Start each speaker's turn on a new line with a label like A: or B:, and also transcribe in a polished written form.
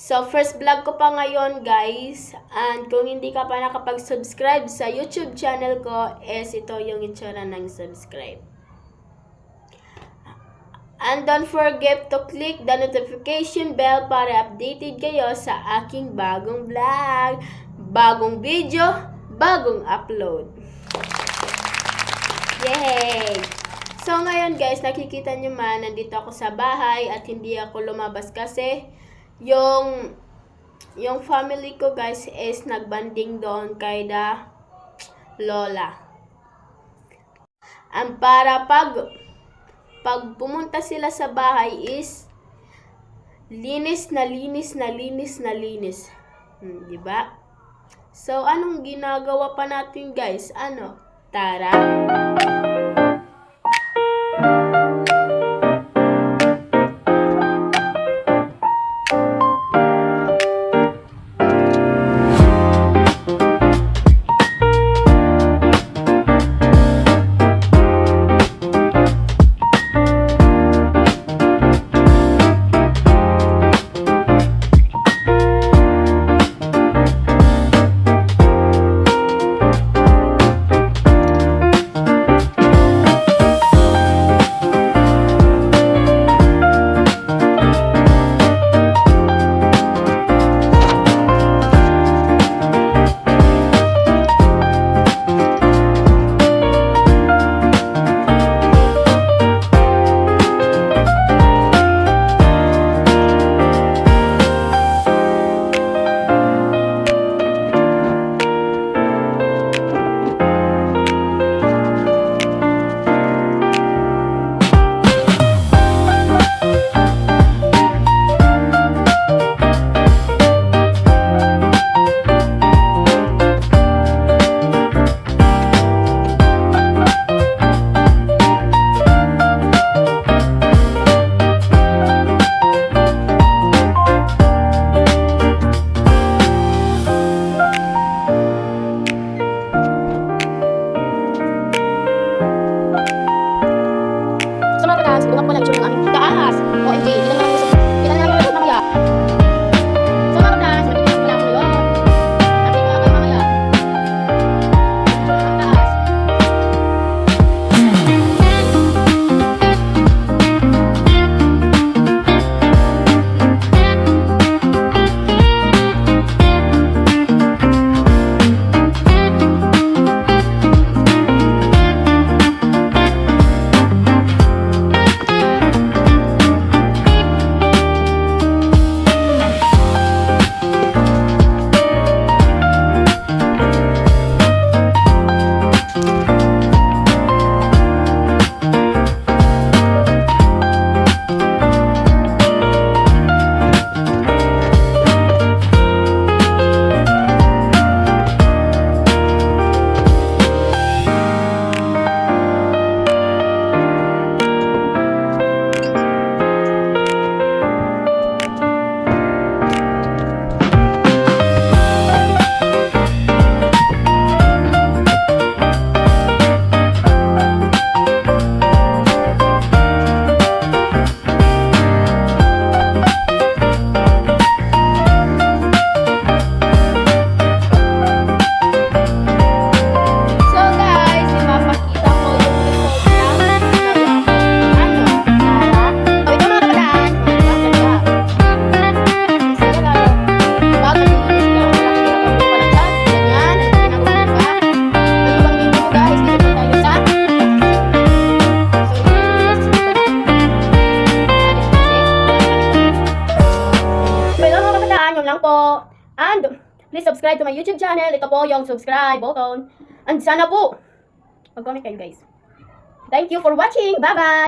A: So, first vlog ko pa ngayon, guys. And kung hindi ka pa nakapag-subscribe sa YouTube channel ko, ito yung itsura ng subscribe. And don't forget to click the notification bell para updated kayo sa aking bagong vlog, bagong video, bagong upload. Yay! So, ngayon, guys, nakikita nyo man, nandito ako sa bahay at hindi ako lumabas kasi yung family ko, guys, is nagbanding doon kay the lola. Ang para pag pumunta sila sa bahay is linis na linis na linis na linis. Diba? So, anong ginagawa pa natin, guys? Tara! Bunga ko na itsura ng aming taas. OMG, hindi naman ako kita na lang yung mamaya. So mga kaplas, magiging wala ko yun. Nakita ko kayo mamaya. Ang taas. Lang po. And please subscribe to my YouTube channel. Ito po yung subscribe button. And sana po mag-comment kayo, guys. Thank you for watching. Bye-bye.